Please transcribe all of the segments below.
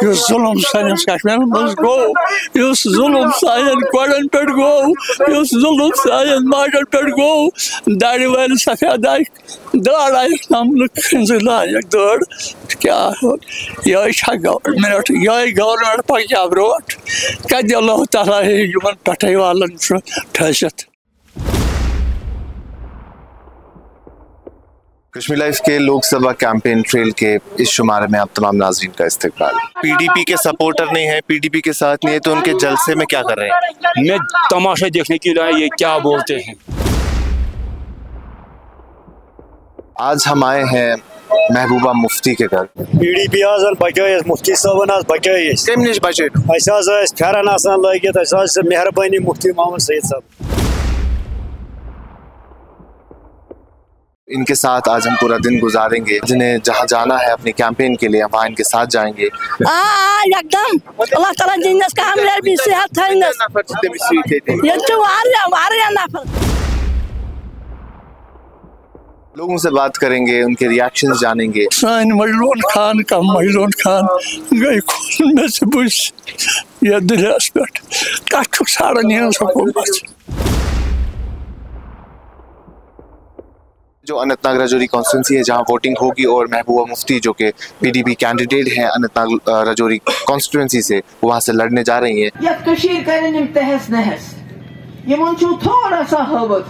ظلم سانس کشمیر مز گو ظلم سان کورن پہ گو ظلم سان ماجن پہ گو داڑ ول سفید داڑ آئس نمبر کنز لائق داڑ کیا یہ گورنمنٹ یہ گورنمنٹ پکیا بروٹ کتہ اللہ تعالیٰ ہمن پٹھے والن ٹھست. کشمیر لائف کے لوک سبھا کیمپین ٹریل کے اس شمارے میں آپ تمام ناظرین کا استقبال. پی ڈی پی کے سپورٹر نہیں ہیں, پی ڈی پی کے ساتھ نہیں ہے, تو ان کے جلسے میں کیا کر رہے ہیں؟ میں تماشا دیکھنے کے لیے یہ کیا بولتے ہیں. آج ہم آئے ہیں محبوبہ مفتی کے گھر. پی ڈی پی بچائیس مفتی صاحب بچائیس کم نش بچے پھیرن لگت مہربانی مفتی محمد سعید صاحب. ان کے ساتھ آج ہم پورا دن گزاریں گے. جنہیں جہاں جانا ہے اپنی کیمپین کے لیے وہاں ان کے ساتھ جائیں گے. اللہ تعالیٰ جنس کامیابی صحت لوگوں سے بات کریں گے, ان کے ریاکشنز جانیں گے. سان مجلون خان کا مجلون خان گئی خون میں سے بس یہ دلیس پہ کچھ ساڑن یہ حکومت. جو اننت ناگ رجوری کانسٹیٹوینسی ہے جہاں ووٹنگ ہوگی, اور محبوبہ مفتی جو کہ پی ڈی پی کینڈیڈیٹ ہیں اننت ناگ رجوری کانسٹیٹوینسی سے, وہاں سے لڑنے جا رہی ہیں. یت کشیر کرن یم تہس نہس یمن چھو تھوڑا سا حوت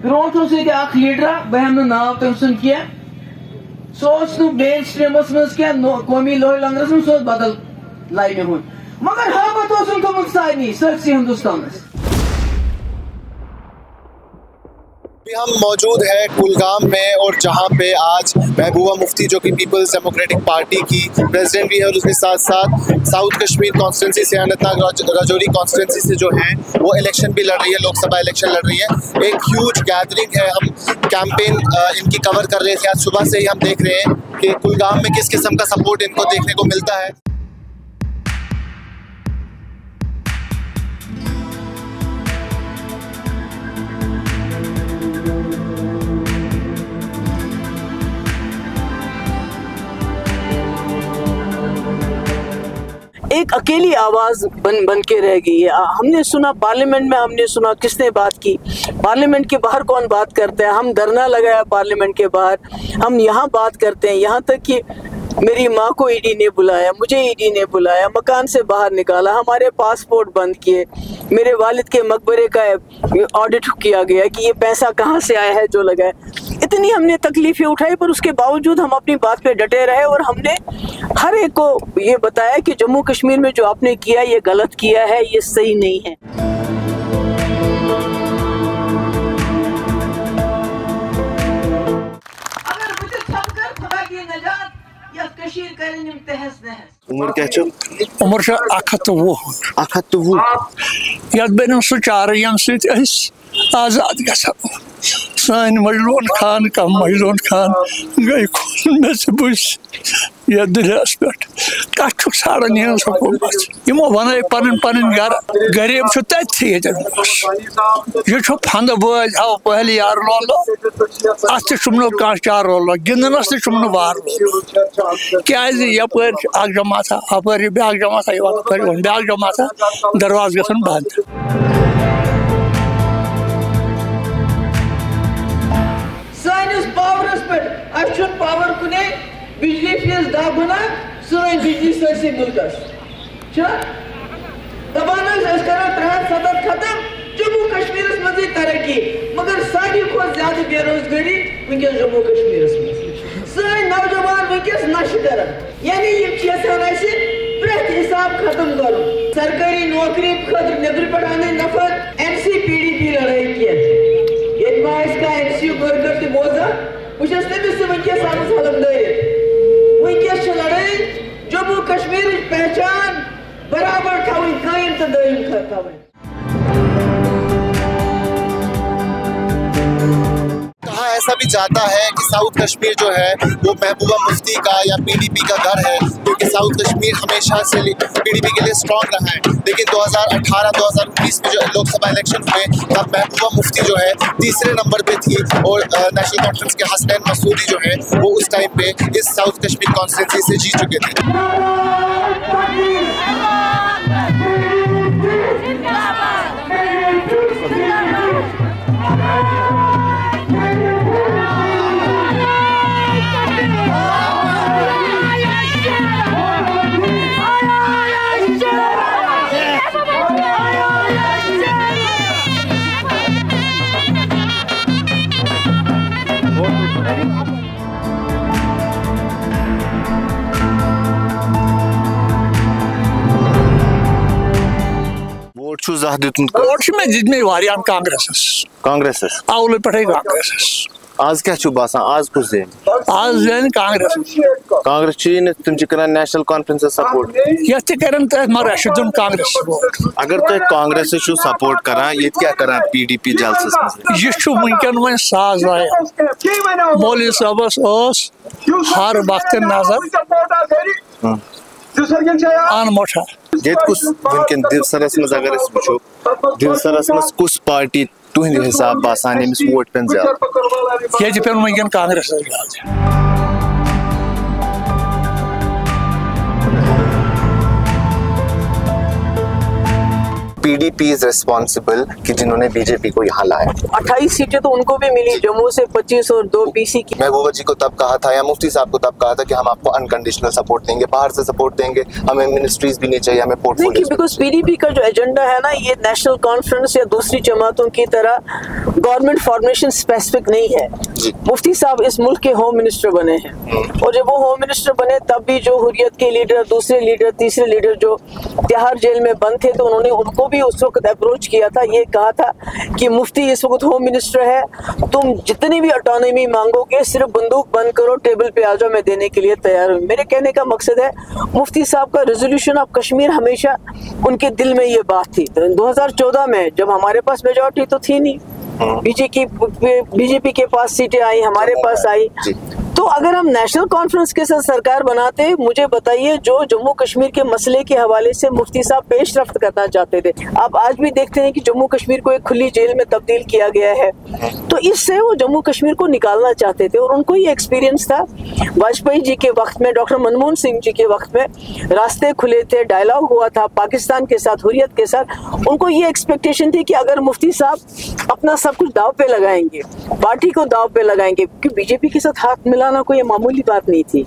برونٹھو سۭتۍ اکھ لیڈرا بہٕ ہٮ۪مہٕ نہٕ ناو تٔمۍ سُنٛد کینٛہہ سُہ اوس نہٕ مین سٹریمس منٛز کینٛہہ قومی لوہہِ لنگرس منٛز سُہ اوس بدل لاینہِ ہُنٛد مگر حوت اوسُن تھوٚمُت سارنٕے سٲرسٕے ہندوستانس. ہم موجود ہیں کلگام میں, اور جہاں پہ آج محبوبہ مفتی جو کہ پیپلز ڈیموکریٹک پارٹی کی پریزیڈنٹ بھی ہے, اور اس کے ساتھ ساتھ ساؤتھ کشمیر کانسٹیٹوینسی سے اننت ناگ رجوری کانسٹیٹوینسی سے جو ہیں وہ الیکشن بھی لڑ رہی ہے, لوک سبھا الیکشن لڑ رہی ہے. ایک ہیوج گیدرنگ ہے. ہم کیمپین ان کی کور کر رہے تھے. آج صبح سے ہی ہم دیکھ رہے ہیں کہ کلگام میں کس قسم کا سپورٹ ان کو دیکھنے کو ملتا ہے. ایک اکیلی آواز بن کے رہ گئی ہے. ہم نے سنا پارلیمنٹ میں, ہم نے سنا کس نے بات کی, پارلیمنٹ کے باہر کون بات کرتا ہے, ہم دھرنا لگایا پارلیمنٹ کے باہر, ہم یہاں بات کرتے ہیں, یہاں تک کہ میری ماں کو ای ڈی نے بلایا, مجھے ای ڈی نے بلایا, مکان سے باہر نکالا, ہمارے پاسپورٹ بند کیے, میرے والد کے مقبرے کا آڈٹ کیا گیا کہ یہ پیسہ کہاں سے آیا ہے جو لگا ہے. اتنی ہم نے تکلیفیں اٹھائی, پر اس کے باوجود ہم اپنی بات پہ ڈٹے رہے, اور ہم نے ہر ایک کو یہ بتایا کہ جموں کشمیر میں جو آپ نے کیا یہ غلط کیا ہے, یہ صحیح نہیں ہے. عمر کیا چل عمر 120 یت بن سہ چارہ یم ست آزاد گژھو. سان مجلون خان کا مجلون خان گئی خون میں سے بس یہ دلیس پہ کچھ ساڑن یہ حکومت. یمو ون پن پن گھر غریب تھی یہ پھند باز آو پہلے یار لولو ات تم کھانا چار رولو گندنس تم وار کیازِ یپر اخ جماعت اپر بیاکھ جماعت بیاکھ جماعت درواز گژھن بند. سانس پاورس پہ اچھا پاور کنے بجلی فیس دہ گنا سن بجلی سرسے ملکس دپان کرو 370 ختم جموں کشمیر مزے ترقی, مگر ساری کھت زیادہ بے روزگاری ونکس جموں کشمیر مز. سن نوجوان ونکس نشہ کران, یعنی یہ پریت حساب ختم کرو. سرکاری نوکری خاطر نبر پہ آنے نفر این سی پی ڈی پی لڑائی کی یہ کا این سی ورکر تہ بوزان بس تمس ونکس آمت حلم دٲرِتھ. ونکس لڑائی جموں کشمیر پہچان برابر تھوٕنۍ قٲیِم تہٕ دٲیِم تھوٕنۍ. کہا ایسا بھی جاتا ہے کہ ساؤتھ کشمیر جو ہے وہ محبوبہ مفتی کا یا پی ڈی پی کا گھر ہے, کیونکہ ساؤتھ کشمیر ہمیشہ سے پی ڈی پی کے لیے اسٹرانگ رہا ہے. لیکن 2018-2019 میں جو لوک سبھا الیکشن ہوئے تب محبوبہ مفتی جو ہے تیسرے نمبر پہ تھی, اور نیشنل کانفرنس کے حسنین مسعودی جو ہے وہ اس ٹائم پہ اس ساؤتھ کشمیر کانسٹیٹوینسی سے جیت چکے تھے. ووٹ چھو زہ دیتمت ووٹ چھ میں دتمت واریاہن کانگریسس اولے پٹھے کانگریسس آز کیا چھو باسان آز کس زین آز زین کانگریس کانگریس چھ تم چھ کران نیشنل کانفرنس سپورٹ یت تہ کرن تہ مگر اش دن کانگریس ووٹ اگر تہ کانگریس چھو سپورٹ کران یت کیا کران پی ڈی پی جلسس مز یہ چھ ونکن وۄنۍ ساز لایا مولوی صاحبس اوس ہر وقت نظر ان موٹا یت کس ونکن دیوسرس مز اگر اس وچھو دیوسرس مز کس پارٹی تہند حساب باسان یمس ووٹ پن زیادہ یہ پن ونکن Congress P D P is responsible کہ جنہوں نے بی جے پی کو یہاں لایا 28 سیٹیں تو ان کو بھی ملی جموں سے 25 اور 2 پی سی کی محبوبہ جی کو تب کہا تھا یا مفتی صاحب کو تب کہا تھا کہ ہم آپ کو انکنڈیشنل سپورٹ دیں گے باہر سے سپورٹ دیں گے ہمیں منسٹریز بھی نہیں چاہیے ہمیں port folio because P D پی کا جو ایجنڈا ہے نا یہ نیشنل کانفرنس یا دوسری جماعتوں کی طرح گورنمنٹ فارمیشن اسپیسیفک نہیں ہے مفتی صاحب اس ملک کے ہوم منسٹر بنے ہیں اور جب وہ ہوم منسٹر بنے تب بھی جو حریت کے لیڈر دوسرے لیڈر تیسرے لیڈر جو تہاڑ جیل میں بند تھے تو انہوں نے ان کو بھی اس وقت اپروچ کیا تھا یہ کہا تھا کہ مفتی اس وقت ہوم منسٹر ہے تم جتنی بھی اٹانومی مانگو گے صرف بندوق بند کرو ٹیبل پہ آ جاؤ میں دینے کے لیے تیار ہوں میرے کہنے کا مقصد ہے مفتی صاحب کا ریزولوشن آف کشمیر ہمیشہ ان کے دل میں یہ بات تھی 2014 میں جب ہمارے پاس میجورٹی تو تھی نہیں بی جے پی کے پاس سیٹیں آئی ہمارے پاس آئی تو اگر ہم نیشنل کانفرنس کے ساتھ سرکار بناتے مجھے بتائیے جو جموں کشمیر کے مسئلے کے حوالے سے مفتی صاحب پیش رفت کرنا چاہتے تھے آپ آج بھی دیکھتے ہیں کہ جموں کشمیر کو ایک کھلی جیل میں تبدیل کیا گیا ہے تو اس سے وہ جموں کشمیر کو نکالنا چاہتے تھے اور ان کو یہ ایکسپیرینس تھا واجپئی جی کے وقت میں ڈاکٹر منموہن سنگھ جی کے وقت میں راستے کھلے تھے ڈائلاگ ہوا تھا پاکستان کے ساتھ حریت کے ساتھ ان کو یہ ایکسپیکٹیشن تھی کہ اگر مفتی صاحب اپنا سب کچھ داؤ پہ لگائیں گے پارٹی کو داؤ پہ لگائیں گے کیونکہ بی جے پی کے ساتھ ہاتھ ملانا کوئی معمولی بات نہیں تھی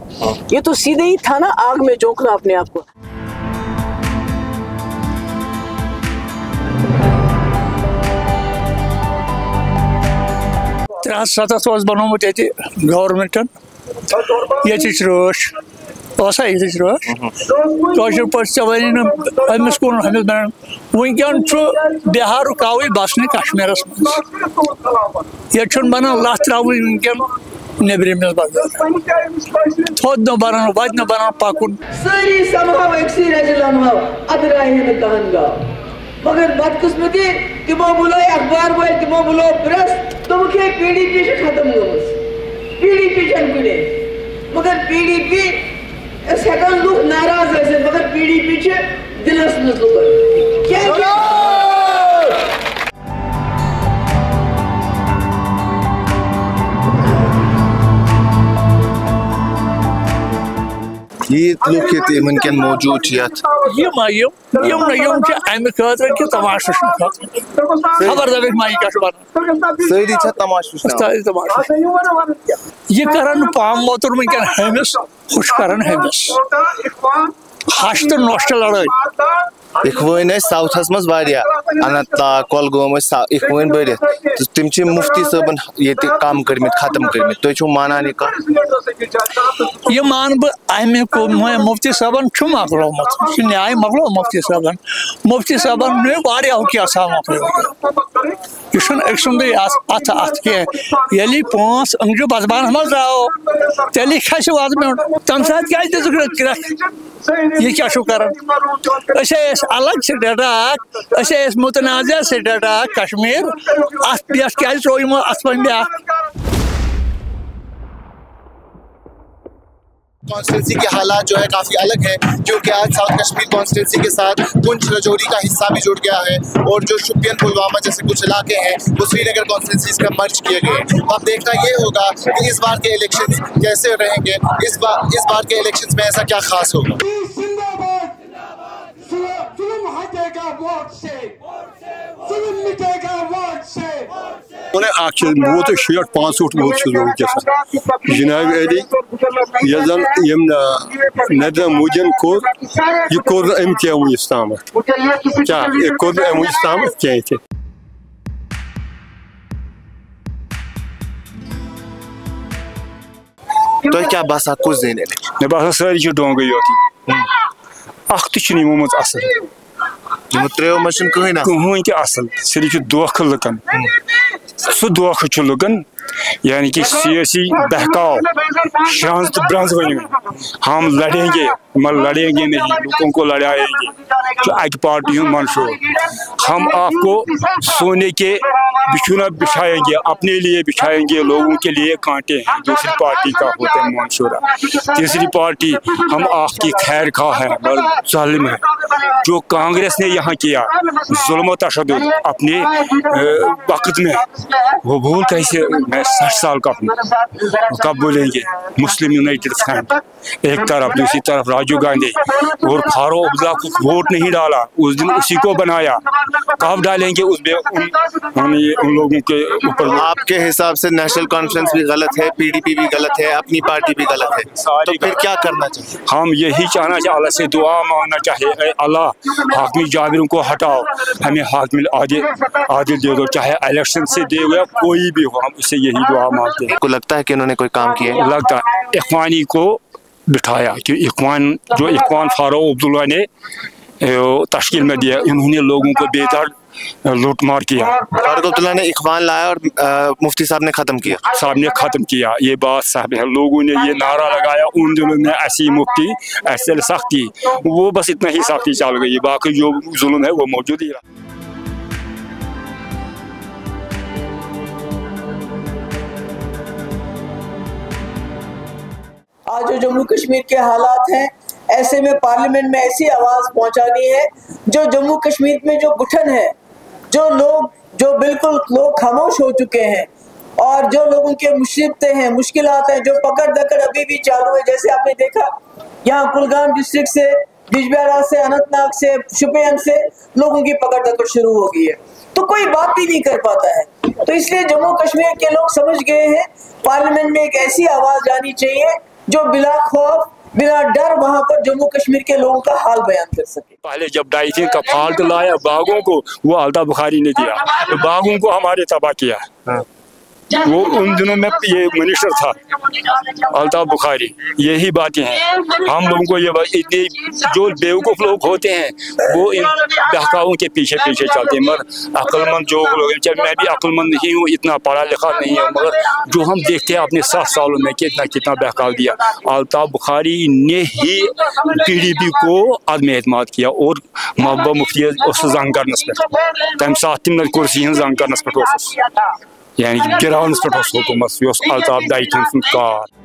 یہ تو سیدھے ہی تھا نا آگ میں جھونکنا اپنے آپ کو ستھ بنومت یہ گورمنٹن یہ رٲچھ ٲسا یہ رٲچھ کٲشِر پٲٹھۍ ژےٚ وَنی نہٕ أمِس کُن ہُمِس بَنان وٕنکٮ۪ن چھُ بِہارُک آوٕے بَسنہِ کشمیٖرَس منٛز ییٚتہِ چھُنہٕ بَنان لَتھ ترٛاوٕنۍ وٕنکٮ۪ن نیٚبرِمِس بَغٲر تھوٚد نہٕ بَنان وَتہِ نہٕ بَنان پَکُن سٲری سَمہاو أکسٕے رَزِ لَنہاو اَدٕ راہے نہٕ کٕہٕنۍ گاو مگر بدقسمتی تِمو بُلٲے اخبار وٲلۍ تِمو بُلو پریس دوٚپُکھ ہے پی ڈی پی چھِ ختم گٔمٕژ پی ڈی پی چھَنہٕ کُنے مگر پی ڈی پی أسۍ ہٮ۪کان لُکھ ناراض ٲسِتھ مگر پی ڈی پی چھِ دِلس منٛز لُکن کیٛازِ لوگ ونکن موجود امہ خاطر کہ تماشہ خبر دبک مائی ساری تماشہ یہ کران پام موتر ونکن ہمس خوش کران ہمس ہش تو نوشت لڑائی اخوین ساؤتھس مز اننت ناگ کۄلگوم اخوین بڑھت تم مفتی صٲبن یہ کم کرمت ختم کرمت تھی مانان یہ مان بہ مفتی صٲبن مکلومت یہ نیاے مکلو مفتی صٲبن واریاہو کیٛاہ مکلو یہ أکۍ سُنٛدٕے اتھ کینٛہہ ییٚلہِ 5 أنٛگجہِ بزبانس منٛز درٛاو تیٚلہِ کھسہِ وزمنٹ تمہِ ساتہٕ کیٛازِ دِژٕکھ کرٛٮ۪کھ یہ کیٛاہ چھُو کران أسۍ ٲسۍ الگ سٹیٹ اکھ أسۍ ٲسۍ متنازع سٹیٹ اکھ کشمیر اتھ پٮ۪ٹھ کیٛازِ ترٛوو یِمو اتھ وۄنۍ بیٛاکھ کانسٹیٹنسی کے حالات جو ہے کافی الگ ہے کیونکہ آج ساؤتھ کشمیر کانسٹیٹنسی کے ساتھ پنچ رجوری کا حصہ بھی جڑ گیا ہے اور جو شوپین پلوامہ جیسے کچھ علاقے ہیں وہ سری نگر کانسٹیٹنسیز کا مرج کیے گئے اب دیکھنا یہ ہوگا کہ اس بار کے الیکشنز کیسے رہیں گے اس بار کے الیکشنز میں ایسا کیا خاص ہوگا ووت 65 ووت جناب علی یہ زن نریندر مودین کور یہ کور ام کی ونس تام کیا یہ کور ام ونس تام کی تھی تو کیا باسان کس زین مے باسان ساری ڈونگے یوت اخ تہ چھ نمت اصل ترٛیو منٛز چھُنہٕ کٕہٕنۍ آسان کٕہٕنۍ تہِ اصل صرف دھوکہٕ لُکن سُہ دھوکہٕ چھُ لُکن یعنی کہ سیاسی بہکاؤ شانز تو برنز ون ہم لڑیں گے مگر لڑیں گے نہیں لوگوں کو لڑائیں گے جو ایک پارٹی ہوں منشور ہم آپ کو سونے کے بچھونا بچھائیں گے اپنے لیے بچھائیں گے لوگوں کے لیے کانٹے ہیں دوسری پارٹی کا ہوتا ہے منشورہ تیسری پارٹی ہم آپ کی خیر خواہ ہے مگر ظالم ہے جو کانگریس نے یہاں کیا ظلم و تشدد اپنے وقت میں وہ بھول کیسے میں 60 سال کا ہوں کب بولیں گے مسلم یونائٹڈ فرنٹ ایک طرف دوسری طرف راجیو گاندھی اور فاروق عبداللہ کو ووٹ نہیں ڈالا اس دن اسی کو بنایا کب ڈالیں گے اس میں ان لوگوں کے اوپر آپ کے حساب سے نیشنل کانفرنس بھی غلط ہے پی ڈی پی بھی غلط ہے اپنی پارٹی بھی غلط ہے تو پھر کیا کرنا چاہیے ہم یہی چاہنا چاہیے اللہ سے دعا مانگنا چاہیے اے اللہ حاکم جابروں کو ہٹاؤ ہمیں حاکم عادل دے دو چاہے الیکشن سے دے گیا کوئی بھی ہو ہم اس سے یہی دعا مانگتے ہیں آپ کو لگتا ہے کہ انہوں نے کوئی کام کیا لگتا ہے اخوانی کو بٹھایا کہ اخوان فاروق عبداللہ نے تشکیل میں دیا انہوں نے لوگوں کو بے دار لوٹ مار کیا فاروق عبداللہ نے اخوان لایا اور مفتی صاحب نے ختم کیا یہ بات صاحب ہے لوگوں نے یہ نعرہ لگایا ان دنوں میں ایسی مفتی ایسے سختی وہ بس اتنا ہی سختی چل گئی باقی جو ظلم ہے وہ موجود ہی رہا آج جو جموں کشمیر کے حالات ہیں ایسے میں پارلیمنٹ میں ایسی آواز پہنچانی ہے جو جموں کشمیر میں جو گٹھن ہے جو بالکل لوگ خاموش ہو چکے ہیں اور جو لوگوں کے مصیبتیں ہیں مشکلات ہیں جو پکڑ دکڑ ابھی بھی چالو ہے جیسے آپ نے دیکھا یہاں کلگام ڈسٹرکٹ سے بجبہارا سے اننت ناگ سے شوپین سے لوگوں کی پکڑ دکڑ شروع ہو گئی ہے تو کوئی بات بھی نہیں کر پاتا ہے تو اس لیے جموں کشمیر کے لوگ سمجھ گئے ہیں پارلیمنٹ میں ایک ایسی آواز جانی چاہیے جو بلا خوف بلا ڈر وہاں پر جموں کشمیر کے لوگوں کا حال بیان کر سکے پہلے جب ڈائیتھین کا فالٹ لایا باغوں کو وہ الطاف بخاری نے دیا باغوں کو ہمارے تباہ کیا وہ ان دنوں میں یہ منسٹر تھا الطاف بخاری یہی باتیں ہیں ہم لوگوں کو یہ اتنے جو بیوقوف لوگ ہوتے ہیں وہ ان بہکاؤں کے پیچھے چلتے ہیں مگر عقل مند جو لوگ ہیں چاہے میں بھی عقل مند نہیں ہوں اتنا پڑھا لکھا نہیں ہے مگر جو ہم دیکھتے ہیں اپنے 7 سالوں میں کتنا بہکاؤ دیا الطاف بخاری نے ہی پی ڈی پی کو عدم اعتماد کیا اور محبوبہ مفتی اس زنگ کرنس پہ تمہ سات تم کرسی ہن زنگ کرنس پہ یعنی گراؤنڈس پہ حکومت یہ الطاف ڈائیتھین سن کار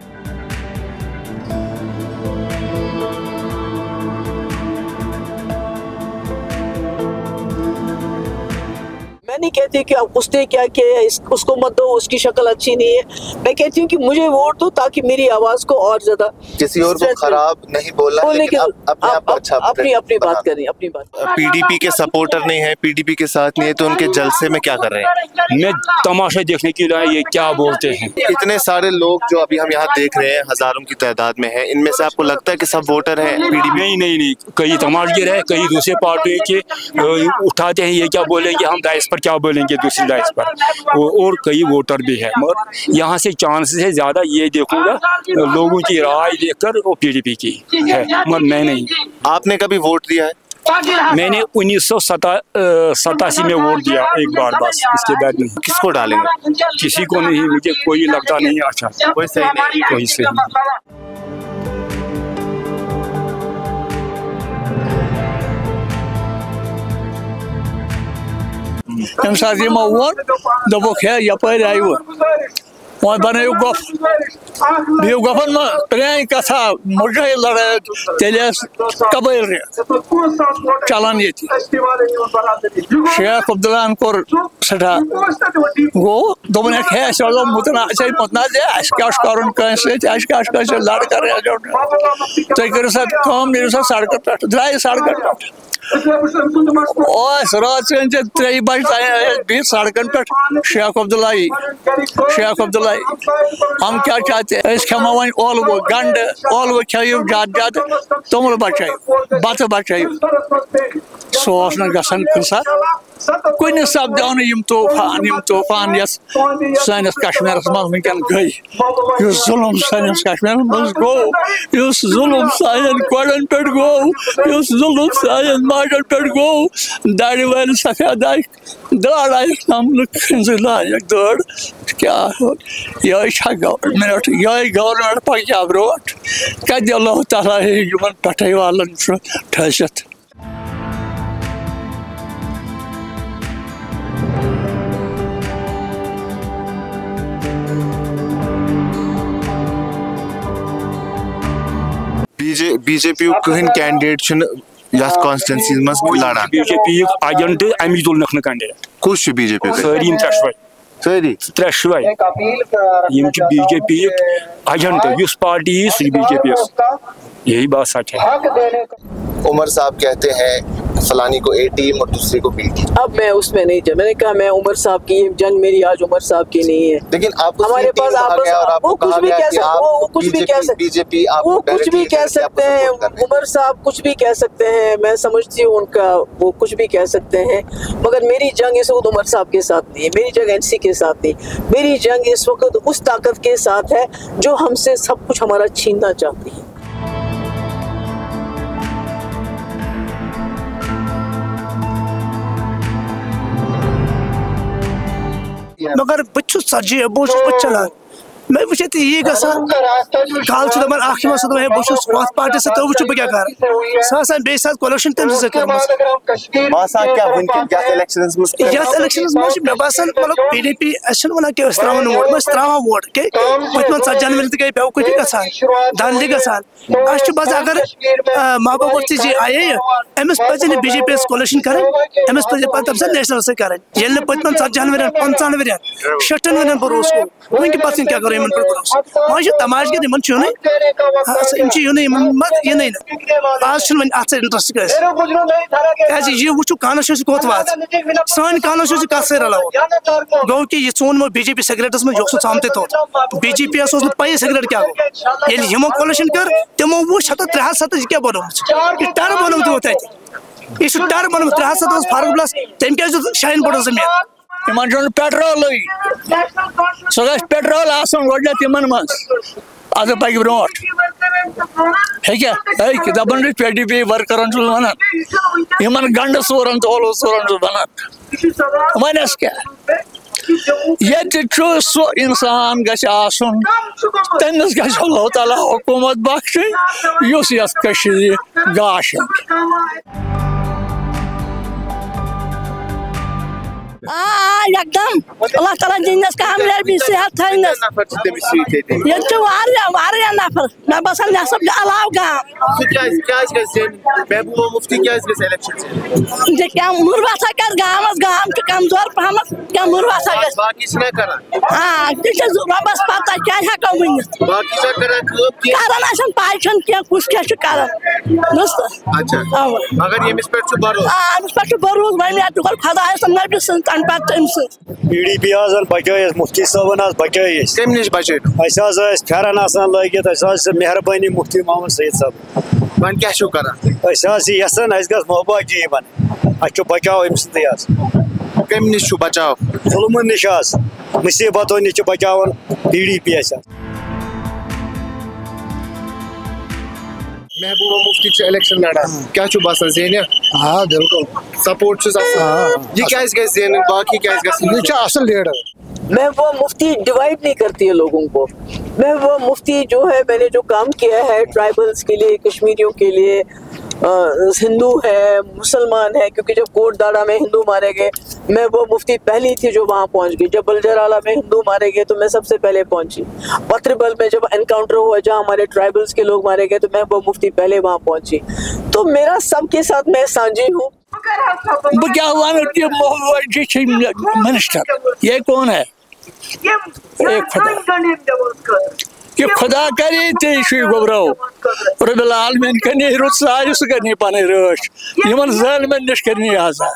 میں نہیں کہتی کہ اس نے کیا کیا اس کو مت دو اس کی شکل اچھی نہیں ہے میں کہتی ہوں کہ مجھے ووٹ دو تاکہ میری آواز کو اور زیادہ کسی اور کو خراب نہیں بولنا لیکن اپنے آپ کو اچھا اپنی بات کریں اپنی بات پی ڈی پی کے سپورٹر نہیں ہیں پی ڈی پی کے ساتھ نہیں ہے تو ان کے جلسے میں کیا کر رہے ہیں میں تماشا دیکھنے کے لیے یہ کیا بولتے ہیں اتنے سارے لوگ جو ابھی ہم یہاں دیکھ رہے ہیں ہزاروں کی تعداد میں ہیں ان میں سے آپ کو لگتا ہے کہ سب ووٹر ہیں پی ڈی پی نہیں کئی تماشگر ہے کئی دوسرے پارٹی کے اٹھاتے ہیں یہ کیا بولیں گے ہم داعش پر کیا بولیں گے دوسری داعش پر اور کئی ووٹر بھی ہے مگر یہاں سے چانسز ہے زیادہ یہ دیکھوں گا لوگوں کی رائے دیکھ کر وہ پی ڈی پی کی ہے مگر میں نہیں آپ نے کبھی ووٹ دیا ہے میں نے 1987 میں ووٹ دیا ایک بار بس اس کے بعد نہیں کس کو ڈالیں گے کسی کو نہیں مجھے کوئی لگتا نہیں اچھا کوئی صحیح نہیں کوئی صحیح نہیں یم سات یہ وون دپک ہے یپر آئی وہ بنو گف بیو گفن میں پرانی کتھا مجھے لڑائی تیل قبائل ریت چلان یہ شیخ عبداللہ کور سٹھا گو دن ہے متنا متنا کیا کرن ست لڑ کر تھی کرو سا نیو سا سڑکہ پہ درائے سڑکن پہ رات 3 بجے بہت سڑکن پہ شیخ عبداللہ ہم کیا چاہتے ہیں کھمو ون ولو گنڈ ولو کھیو زیادہ تومل بچائیو بتہ بچائیو سہ نا گھان کن سات کن سپدو طوفان یس سانس کشمیرس مز ونکن گئی ظلم سانس کشمیرس مز گو ظلم سان کورن پہ گو ظلم سان ماجن پہ گو داڑی ول سفید آئی داڑ آئی کھنزر لائق داڑ کیا یہ گورنمنٹ پکیا بروٹ کتہ اللہ تعالیٰ ہمن پٹھے والن ٹھسِتھ. بی جے پی کہن کینڈیڈیٹ یتھ کانسٹیچوینسی مز لڑان بی جے پی ایجنٹ امی تلنک نا کینڈیڈیٹ کس بی جے پی ساری ترشوے ساری ترشوے بی جے پی ایجنٹ اس پارٹی سی بی جے پی یہی بات سچ ہے. عمر صاحب کہتے ہیں فلانی کو اے ٹیم اور دوسرے کو بی ٹیم. اب میں اس میں نہیں میں نے کہا میں عمر صاحب کی جنگ میری آج عمر صاحب کی نہیں ہے. لیکن آپ ہمارے پاس وہ کچھ بھی کہہ سکتے وہ کچھ بھی کہہ سکتے بی جے پی وہ کچھ بھی کہہ سکتے ہیں. عمر صاحب کچھ بھی کہہ سکتے ہیں, میں سمجھتی ہوں ان کا وہ کچھ بھی کہہ سکتے ہیں, مگر میری جنگ اس وقت عمر صاحب کے ساتھ نہیں ہے, میری جنگ این سی کے ساتھ نہیں, میری جنگ اس وقت اس طاقت کے ساتھ ہے جو ہم سے سب کچھ ہمارا چھیننا چاہتی ہے. مگر بچ سرجی بہت چلان میں وچھے یہ گھان کال دپان اخ بہت وت پارٹی سۭتۍ وچھو بہٕ کیٛاہ کرٕ سۄ آسان بیٚیہِ ساتہٕ کولیکشن تٔمۍ سۭتۍ کٔرمٕژ یتھ الیکشنس منٛز مےٚ باسان مطلب پی ڈی پی أسۍ چھِنہٕ وَنان کہِ أسۍ ترٛاوان ووٹ أسۍ ترٛاوان ووٹ کہِ پٔتمٮ۪ن 40 ؤرۍ تہِ گٔے بےٚوقوٗفی گژھان دھاندلی گژھان اَسہِ چھُ باسان اگر محبوبہ مفتی جی آیے أمِس پَزِ نہٕ بی جے پی یس کولیکشن کَرٕنۍ أمِس پَزِ پَتہٕ تَمہِ ساتہٕ نیشنل سۭتۍ کَرٕنۍ ییٚلہِ نہٕ پٔتمٮ۪ن 40 ؤرین 50 ؤرین 60 ؤرین بروسہٕ گوٚو وٕنکہِ پَتہٕ کیٛاہ کَرو یِمن پٮ۪ٹھ بروسہٕ وۄنۍ چھُ تماش گِنٛد یِمن چھُ یِنُے یِمن یِنُے نہٕ آز چھُنہٕ وۄنۍ اَتھ سۭتۍ اِنٹرسٹ کٲنٛسہِ کیٛازِ یہِ وٕچھو کانسٹیچوٗنسی کوٚت وات سٲنۍ کانسٹیچوٗنسی کَتھ سۭتۍ رَلاوو گوٚو کہِ یہِ ژوٚن بی جے پی سیکرٹریس منٛز یہِ اوس نہٕ ژامتٕے توٚت بی جے پی یس اوس نہٕ پَیی سیکرٹری کیٛاہ گوٚو ییٚلہِ یِمو کولیکشن کٔر تِمو وٕچھ 370 یہِ کیٛاہ بنومُت یہِ ٹرٕپ بنومُت تِمو تَتہِ یہ ٹرٕپ بنومُت 370 فاروق پلس تٔمۍ کیٛازِ دیُت شاہین بوٚڑن زٔمیٖن یِمن چھُنہٕ پیٹرولٕے سُہ گژھِ پیٹرول آسُن گۄڈٕنیتھ یِمن منٛز اَدٕ پَکہِ برونٛٹھ ہیٚکیٛاہ دَپان پی ڈی پی ؤرکرن چھُس وَنان یِمن گنڈٕ ژوٗرن تہٕ ٲلوٕ ژوٗرن چھُس وَنان وَنٮ۪س کیٛاہ ییٚتہِ چھُ سُہ اِنسان گژھِ آسُن تٔمِس گژھِ اللہ تعالیٰ حکوٗمت بخشٕنۍ یُس یَتھ کٔشیٖرِ گاش یکدم اللہ تعالیٰ دِنس کامیابی صحت تھٲینس ییٚتہِ چھُ واریاہ نفر مےٚ باسان نٮ۪صف علاوٕ گام مُروَسا گژھِ گامس گام چھُ کمزور پہمتھ کینٛہہ مُروَسا گژھِ تہِ چھِ رۄبس پتہ کیٛاہ ہٮ۪کو ؤنِتھ کران آسن پاے چھنہٕ کینٛہہ کُس کیٛاہ چھُ کران أمِس پٮ۪ٹھ چھُ بروسہٕ وۄنۍ گوٚو خۄدایس نبی سٕنٛز تمہِ پتہٕ تٔمۍ سٕنٛز پی ڈی پی حظ بچٲے مفتی صٲبن حظ بچٲے کمہِ نِش بچٲے اَسہِ حظ ٲسۍ پھیرن آسان لٲگِتھ اَسہِ حظ چھِ مہربٲنی مفتی محمد سعید صٲب وۄنۍ کیٛاہ چھِو کران أسۍ حظ چھِ یژھان اَسہِ گژھِ محبوٗبہ یِمن اَسہِ چھُ بچاو أمۍ سٕنٛدٕے حظ کمہِ نِش چھُ بچاو ظُلمہٕ نِش حظ مُصیٖبتو نِش چھُ بچاوان پی ڈی پی اَسہِ محبوبہ مفتی چھِ الیکشن لڑان کیٛاہ چھُ باسان زینہِ بالکل سپورٹ چھُس آسان یہِ کیٛازِ گژھِ زینٕنۍ باقٕے کیٛازِ گژھِ یہِ چھِ اصل لیڈر محبوبہ مفتی ڈیوائڈ نہیں کرتی ہے لوگوں کو. محبوبہ مفتی جو ہے میں نے جو کام کیا ہے ٹرائبلز کے لیے کشمیریوں کے لیے ہندو ہے مسلمان ہے کیونکہ جب کوٹ داڑا میں ہندو مارے گئے محبوبہ مفتی پہلی تھی جو وہاں پہنچ گئی. جب بلجرالا میں ہندو مارے گئے تو میں سب سے پہلے پہنچی. پتربل میں جب انکاؤنٹر ہوا جہاں ہمارے ٹرائبلز کے لوگ مارے گئے تو محبوبہ مفتی پہلے وہاں پہنچی. تو میرا سب کے ساتھ میں سانجی ہوں. بہٕ کیٛاہ وَنہٕ کہ محبوبہ جی چھِ منسٹر یہ کون ہے کہ خدا کرے تے گوبرو رب العالمین کرنی رُت سایہِ سُہ کرنی پنٕنۍ رٲچھ یِمن ظٲلمن نِش کرنی آزاد.